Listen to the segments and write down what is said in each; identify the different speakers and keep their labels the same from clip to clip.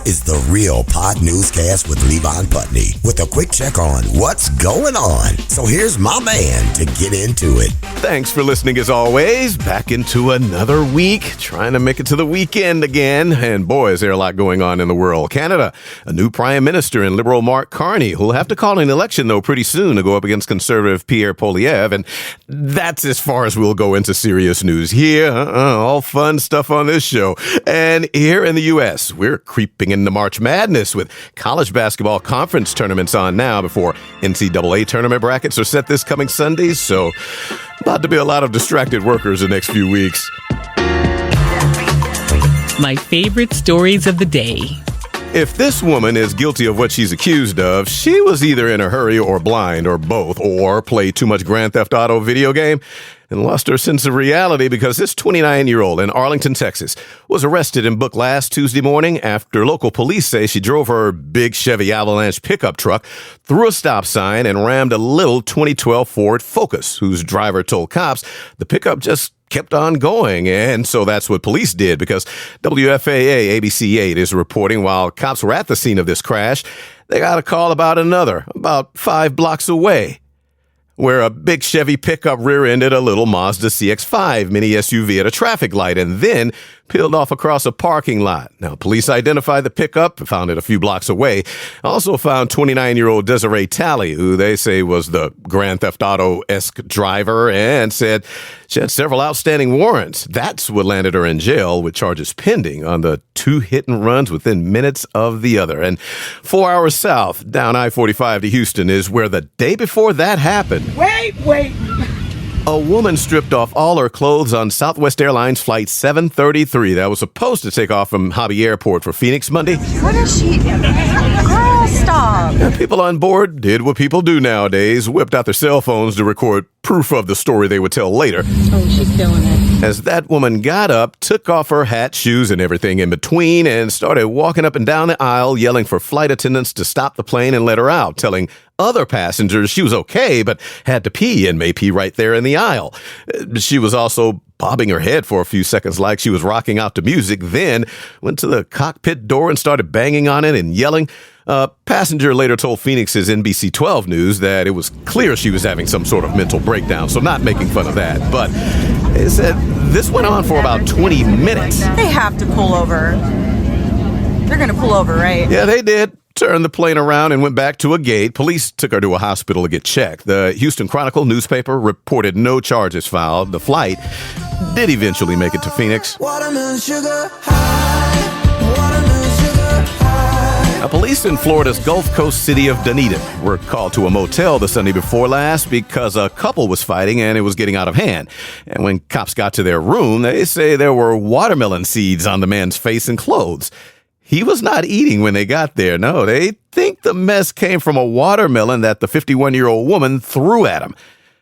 Speaker 1: is the Real Pod Newscast with Levon Putney with a quick check on what's going on. So here's my man to get into it.
Speaker 2: Thanks for listening as always. Back into another week, trying to make it to the weekend again. And boy, is there a lot going on in the world. Canada, a new prime minister in Liberal Mark Carney, who'll have to call an election, though, pretty soon to go up against Conservative Pierre Poilievre. And that's as far as we'll go into serious news here. All fun stuff on this show. And here in the U.S., we're creeping into March Madness with college basketball conference tournaments on now before NCAA tournament brackets are set this coming Sunday. So about to be a lot of distracted workers the next few weeks.
Speaker 3: My favorite stories of the day.
Speaker 2: If this woman is guilty of what she's accused of, she was either in a hurry or blind or both, or played too much Grand Theft Auto video game and lost her sense of reality because this 29-year-old in Arlington, Texas, was arrested and booked last Tuesday morning after local police say she drove her big Chevy Avalanche pickup truck through a stop sign and rammed a little 2012 Ford Focus, whose driver told cops the pickup just kept on going. And so that's what police did, because WFAA ABC 8 is reporting while cops were at the scene of this crash, they got a call about 5 blocks away, where a big Chevy pickup rear-ended a little Mazda CX-5 mini SUV at a traffic light and then peeled off across a parking lot. Now, police identified the pickup, found it a few blocks away. Also found 29-year-old Desiree Talley, who they say was the Grand Theft Auto-esque driver, and said she had several outstanding warrants. That's what landed her in jail with charges pending on the 2 hit and runs within minutes of the other. And 4 hours south, down I-45 to Houston, is where the day before that happened.
Speaker 4: Wait.
Speaker 2: A woman stripped off all her clothes on Southwest Airlines Flight 733 that was supposed to take off from Hobby Airport for Phoenix Monday.
Speaker 4: What is she? Girl, stop.
Speaker 2: And people on board did what people do nowadays, whipped out their cell phones to record proof of the story they would tell later.
Speaker 3: Oh, she's killing it.
Speaker 2: As that woman got up, took off her hat, shoes, and everything in between, and started walking up and down the aisle, yelling for flight attendants to stop the plane and let her out, telling other passengers she was okay, but had to pee and may pee right there in the aisle. She was also bobbing her head for a few seconds like she was rocking out to music, then went to the cockpit door and started banging on it and yelling. A passenger later told Phoenix's NBC 12 News that it was clear she was having some sort of mental breakdown, so not making fun of that. But they said this went on for about 20 minutes.
Speaker 4: They have to pull over. They're going to pull over, right?
Speaker 2: Yeah, they did. Turned the plane around and went back to a gate. Police took her to a hospital to get checked. The Houston Chronicle newspaper reported no charges filed. The flight did eventually make it to Phoenix.
Speaker 5: Watermelon sugar high, watermelon sugar high.
Speaker 2: Now, police in Florida's Gulf Coast city of Dunedin were called to a motel the Sunday before last because a couple was fighting and it was getting out of hand. And when cops got to their room, they say there were watermelon seeds on the man's face and clothes. He was not eating when they got there. No, they think the mess came from a watermelon that the 51-year-old woman threw at him.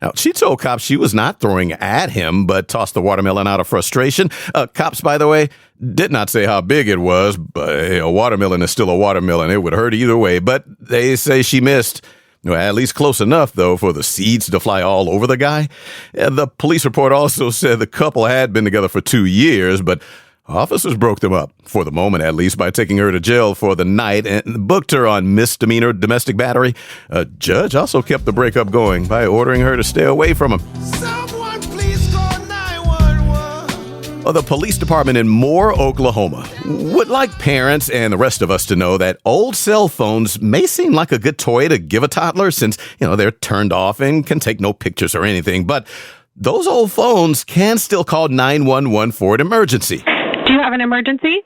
Speaker 2: Now, she told cops she was not throwing at him, but tossed the watermelon out of frustration. Cops, by the way, did not say how big it was, but hey, a watermelon is still a watermelon. It would hurt either way, but they say she missed. Well, at least close enough, though, for the seeds to fly all over the guy. The police report also said the couple had been together for 2 years, but officers broke them up, for the moment at least, by taking her to jail for the night and booked her on misdemeanor domestic battery. A judge also kept the breakup going by ordering her to stay away from him.
Speaker 5: Someone please call 911.
Speaker 2: Well, the police department in Moore, Oklahoma, would like parents and the rest of us to know that old cell phones may seem like a good toy to give a toddler since, they're turned off and can take no pictures or anything. But those old phones can still call 911 for an emergency.
Speaker 6: Do you have an emergency?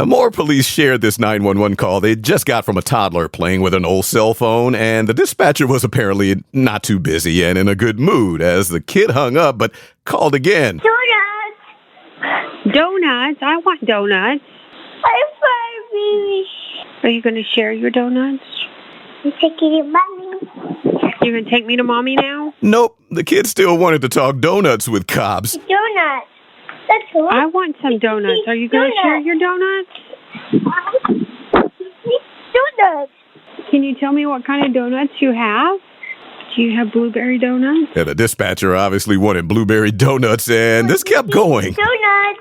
Speaker 2: More police shared this 911 call they just got from a toddler playing with an old cell phone, and the dispatcher was apparently not too busy and in a good mood as the kid hung up but called again.
Speaker 6: Donuts? I want donuts. Are you going to share your donuts?
Speaker 7: I'm taking it, Mommy.
Speaker 6: You're going to take me to Mommy now?
Speaker 2: Nope. The kid still wanted to talk donuts with cops.
Speaker 7: Donuts. That's all.
Speaker 6: I want some donuts. Are you going to share your donuts?
Speaker 7: Donuts.
Speaker 6: Can you tell me what kind of donuts you have? Do you have blueberry donuts?
Speaker 2: Yeah, the dispatcher obviously wanted blueberry donuts, and this kept going.
Speaker 7: Donuts.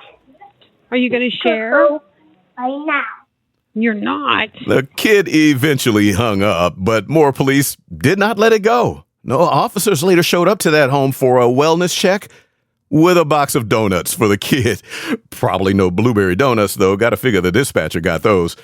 Speaker 6: Are you going to share?
Speaker 7: Right now.
Speaker 6: You're not.
Speaker 2: The kid eventually hung up, but more police did not let it go. No, officers later showed up to that home for a wellness check with a box of donuts for the kid. Probably no blueberry donuts, though. Got to figure the dispatcher got those.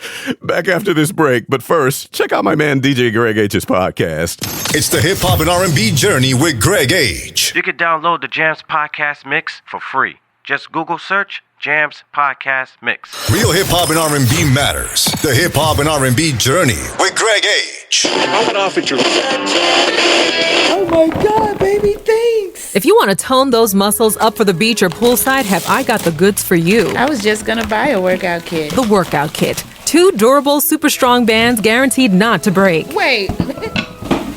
Speaker 2: Back after this break, but first, check out my man DJ Greg H's podcast.
Speaker 8: It's the Hip Hop and R&B Journey with Greg H.
Speaker 9: You can download the Jams Podcast Mix for free. Just Google search Jams Podcast Mix.
Speaker 8: Real hip hop and R&B matters. The Hip Hop and R&B Journey with Greg H.
Speaker 5: Oh my God, baby, thanks.
Speaker 10: If you want to tone those muscles up for the beach or poolside, have I got the goods for you.
Speaker 11: I was just gonna buy a workout kit.
Speaker 10: The Workout Kit. 2 durable, super strong bands guaranteed not to break.
Speaker 11: Wait,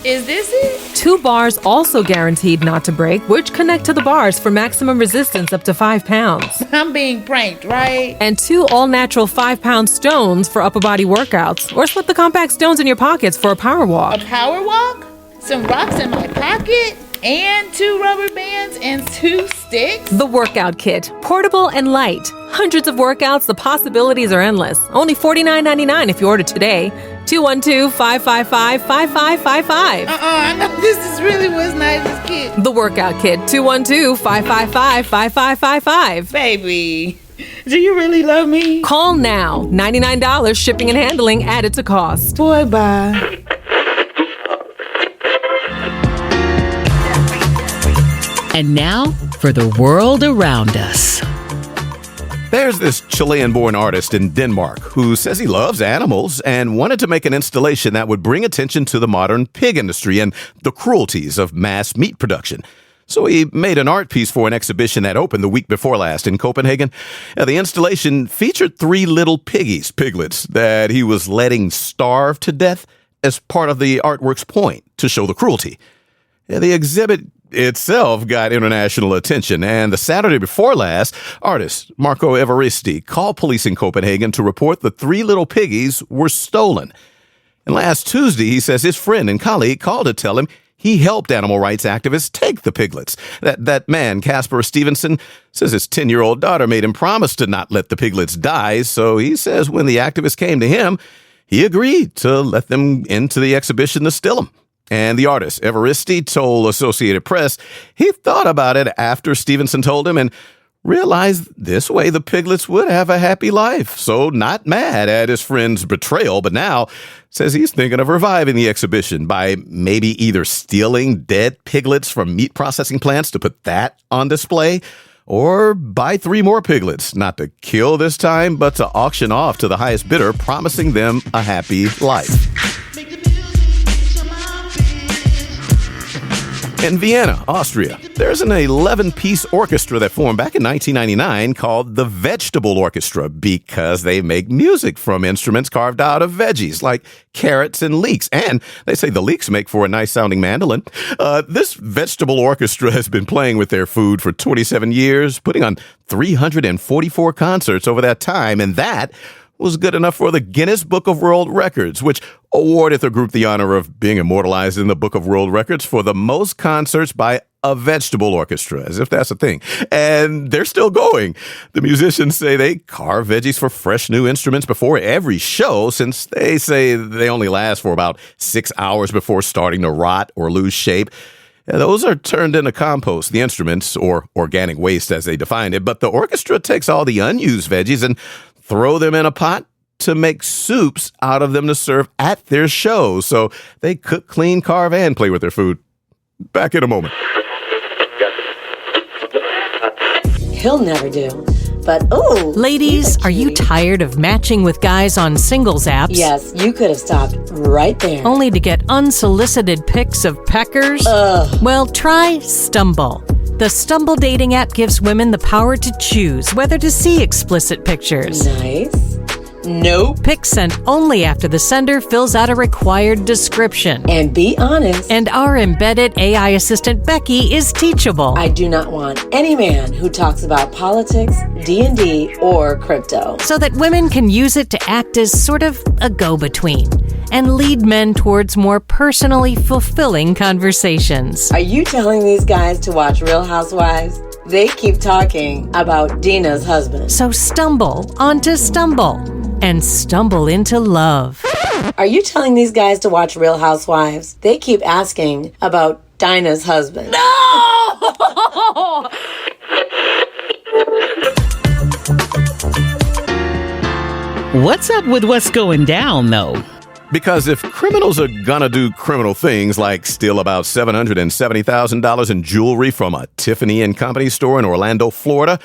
Speaker 11: is this it?
Speaker 10: 2 bars also guaranteed not to break, which connect to the bars for maximum resistance up to 5 pounds.
Speaker 11: I'm being pranked, right?
Speaker 10: And 2 all-natural 5-pound stones for upper body workouts. Or slip the compact stones in your pockets for a power walk.
Speaker 11: A power walk? Some rocks in my pocket? And 2 rubber bands and 2 sticks?
Speaker 10: The Workout Kit. Portable and light. Hundreds of workouts, the possibilities are endless. Only $49.99 if you order today. 212-555-5555.
Speaker 11: I know this is really what's nicest kid.
Speaker 10: The Workout Kit. 212-555-5555.
Speaker 11: Baby, do you really love me?
Speaker 10: Call now. $99 shipping and handling added to cost.
Speaker 11: Boy, bye.
Speaker 3: And now for the world around us.
Speaker 2: There's this Chilean-born artist in Denmark who says he loves animals and wanted to make an installation that would bring attention to the modern pig industry and the cruelties of mass meat production. So he made an art piece for an exhibition that opened the week before last in Copenhagen. The installation featured 3 little piggies, piglets, that he was letting starve to death as part of the artwork's point to show the cruelty. The exhibit itself got international attention, and the Saturday before last, artist Marco Evaristi called police in Copenhagen to report the 3 little piggies were stolen. And last Tuesday, he says his friend and colleague called to tell him he helped animal rights activists take the piglets. That man, Casper Stevenson, says his 10-year-old daughter made him promise to not let the piglets die, so he says when the activists came to him, he agreed to let them into the exhibition to still them. And the artist, Evaristi, told Associated Press he thought about it after Stevenson told him and realized this way the piglets would have a happy life. So not mad at his friend's betrayal, but now says he's thinking of reviving the exhibition by maybe either stealing dead piglets from meat processing plants to put that on display, or buy 3 more piglets, not to kill this time, but to auction off to the highest bidder, promising them a happy life. In Vienna, Austria, there's an 11-piece orchestra that formed back in 1999 called the Vegetable Orchestra because they make music from instruments carved out of veggies like carrots and leeks. And they say the leeks make for a nice-sounding mandolin. This Vegetable Orchestra has been playing with their food for 27 years, putting on 344 concerts over that time, and that was good enough for the Guinness Book of World Records, which awarded the group the honor of being immortalized in the Book of World Records for the most concerts by a vegetable orchestra, as if that's a thing. And they're still going. The musicians say they carve veggies for fresh new instruments before every show, since they say they only last for about 6 hours before starting to rot or lose shape. Those are turned into compost, the instruments, or organic waste as they define it. But the orchestra takes all the unused veggies and throw them in a pot to make soups out of them to serve at their shows. So they cook, clean, carve, and play with their food. Back in a moment.
Speaker 12: He'll never do. But, ooh.
Speaker 10: Ladies, are you tired of matching with guys on singles apps?
Speaker 12: Yes, you could have stopped right there.
Speaker 10: Only to get unsolicited pics of peckers?
Speaker 12: Ugh.
Speaker 10: Well, try Stumble. The Stumble dating app gives women the power to choose whether to see explicit pictures.
Speaker 12: Nice. Nope.
Speaker 10: Pics sent only after the sender fills out a required description.
Speaker 12: And be honest.
Speaker 10: And our embedded AI assistant Becky is teachable.
Speaker 12: I do not want any man who talks about politics, D&D, or crypto.
Speaker 10: So that women can use it to act as sort of a go-between and lead men towards more personally fulfilling conversations.
Speaker 12: Are you telling these guys to watch Real Housewives? They keep talking about Dina's husband.
Speaker 10: So stumble onto Stumble and stumble into love.
Speaker 12: Are you telling these guys to watch Real Housewives? They keep asking about Dinah's husband.
Speaker 10: No!
Speaker 3: What's up with what's going down, though?
Speaker 2: Because if criminals are gonna do criminal things like steal about $770,000 in jewelry from a Tiffany & Company store in Orlando, Florida,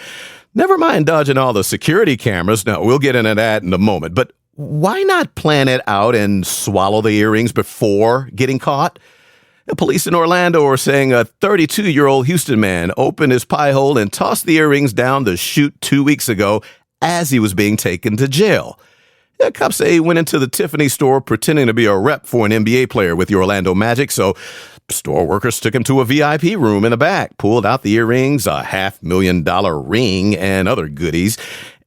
Speaker 2: never mind dodging all the security cameras. Now, we'll get into that in a moment. But why not plan it out and swallow the earrings before getting caught? The police in Orlando are saying a 32-year-old Houston man opened his pie hole and tossed the earrings down the chute 2 weeks ago as he was being taken to jail. The cops say he went into the Tiffany store pretending to be a rep for an NBA player with the Orlando Magic, so store workers took him to a VIP room in the back, pulled out the earrings, a $500,000 ring, and other goodies.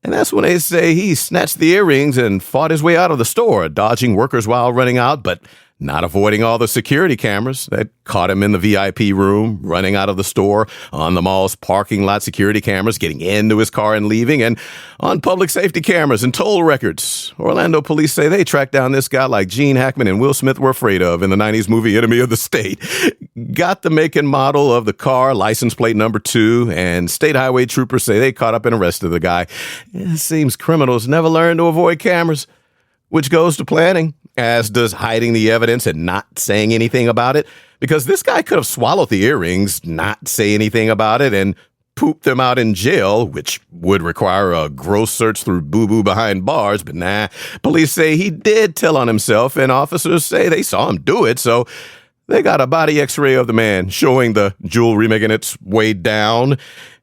Speaker 2: And that's when they say he snatched the earrings and fought his way out of the store, dodging workers while running out, but not avoiding all the security cameras that caught him in the VIP room, running out of the store, on the mall's parking lot security cameras, getting into his car and leaving, and on public safety cameras and toll records. Orlando police say they tracked down this guy like Gene Hackman and Will Smith were afraid of in the 90s movie Enemy of the State. Got the make and model of the car, license plate number 2, and state highway troopers say they caught up and arrested the guy. It seems criminals never learn to avoid cameras, which goes to planning, as does hiding the evidence and not saying anything about it, because this guy could have swallowed the earrings, not say anything about it, and pooped them out in jail, which would require a gross search through boo-boo behind bars. But nah, police say he did tell on himself, and officers say they saw him do it, so they got a body x-ray of the man showing the jewelry making its way down.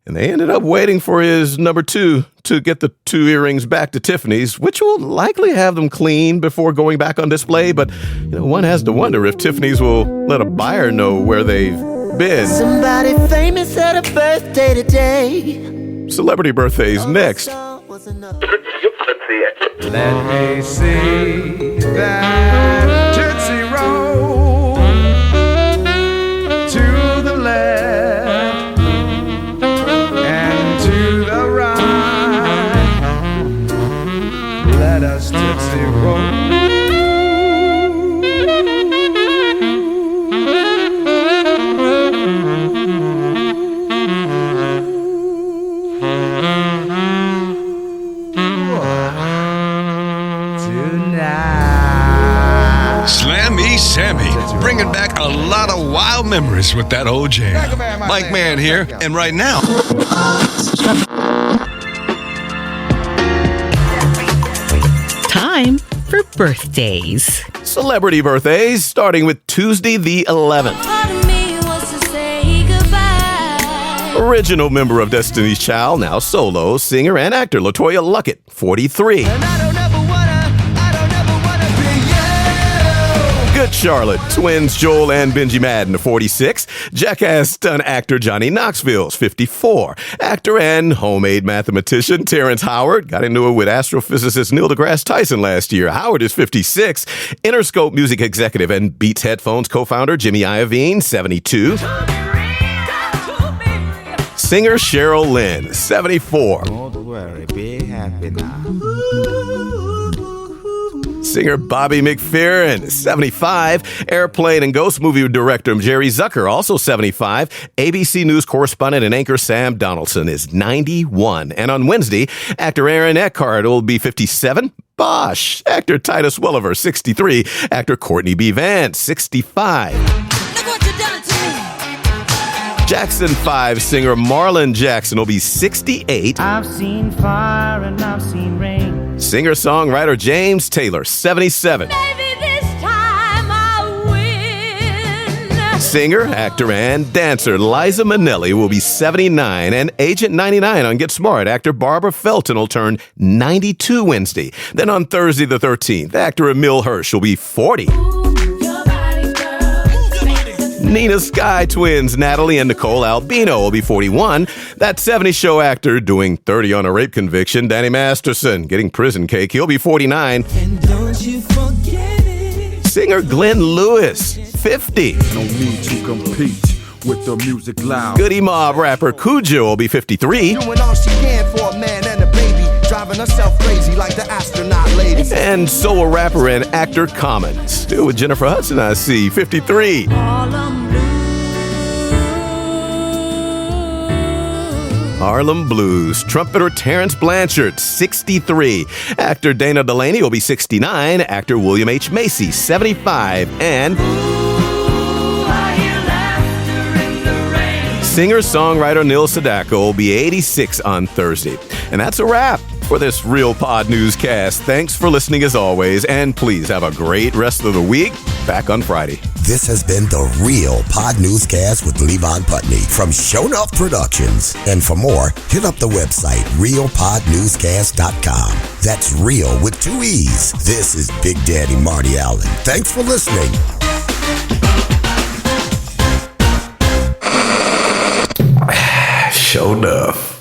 Speaker 2: And they ended up waiting for his number 2 to get the 2 earrings back to Tiffany's, which will likely have them clean before going back on display. But one has to wonder if Tiffany's will let a buyer know where they've been.
Speaker 5: Somebody famous had a birthday today.
Speaker 2: Celebrity birthdays next.
Speaker 13: Let me see that Tootsie Roll to the left. Let us Tootsie Roll. Tonight.
Speaker 8: Slammy Sammy, bringing back a lot of wild memories with that old jam. Mike Mann here, and right now.
Speaker 3: Time for birthdays.
Speaker 2: Celebrity birthdays, starting with Tuesday the 11th. Original member of Destiny's Child, now solo, singer and actor LaToya Luckett, 43. Good Charlotte, twins Joel and Benji Madden, 46. Jackass stunt actor Johnny Knoxville's 54. Actor and homemade mathematician Terrence Howard got into it with astrophysicist Neil deGrasse Tyson last year. Howard is 56. Interscope music executive and Beats Headphones co-founder Jimmy Iovine, 72. Singer Cheryl Lynn, 74.
Speaker 13: Don't worry, be happy now.
Speaker 2: Singer Bobby McFerrin, 75. Airplane and Ghost movie director Jerry Zucker, also 75. ABC News correspondent and anchor Sam Donaldson is 91. And on Wednesday, actor Aaron Eckhart will be 57. Bosh. Actor Titus Welliver, 63. Actor Courtney B. Vance, 65. Jackson 5 singer Marlon Jackson will be 68.
Speaker 5: I've seen fire and I've seen rain.
Speaker 2: Singer-songwriter James Taylor, 77.
Speaker 5: Maybe this time I win.
Speaker 2: Singer, actor, and dancer Liza Minnelli will be 79. And Agent 99 on Get Smart actor Barbara Felton will turn 92 Wednesday. Then on Thursday the 13th, actor Emil Hirsch will be 40. Nina Sky twins Natalie and Nicole Albino will be 41. That 70s show actor doing 30 on a rape conviction, Danny Masterson, getting prison cake. He'll be 49.
Speaker 5: And don't you forget it.
Speaker 2: Singer Glenn Lewis, 50.
Speaker 13: No need to compete with the music loud.
Speaker 2: Goody Mob rapper Cujo will be 53.
Speaker 5: Doing all she can for a man and a baby, driving herself crazy like the astronaut lady.
Speaker 2: And soul rapper and actor Common. Still with Jennifer Hudson, I see, 53. Harlem Blues. Trumpeter Terrence Blanchard, 63. Actor Dana Delaney will be 69. Actor William H. Macy, 75. And singer-songwriter Neil Sedaka will be 86 on Thursday. And that's a wrap for this Real Pod Newscast. Thanks for listening as always, and please have a great rest of the week. Back on Friday.
Speaker 1: This has been the Real Pod Newscast with Levon Putney from Show Enough Productions. And for more, hit up the website realpodnewscast.com. That's real with 2 E's. This is Big Daddy Marty Allen. Thanks for listening.
Speaker 2: Show enough.